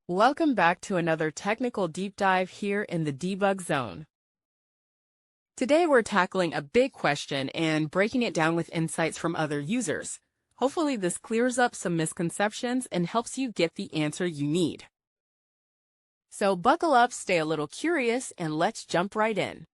Welcome back to another technical deep dive here in the debug zone. Today we're tackling a big question and breaking it down with insights from other users. Hopefully this clears up some misconceptions and helps you get the answer you need. So buckle up, stay a little curious, and let's jump right in.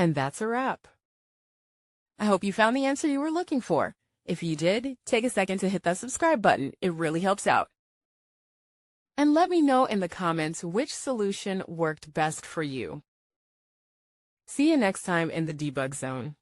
And that's a wrap. I hope you found the answer you were looking for. If you did, take a second to hit that subscribe button. It really helps out. And let me know in the comments which solution worked best for you. See you next time in the debug zone.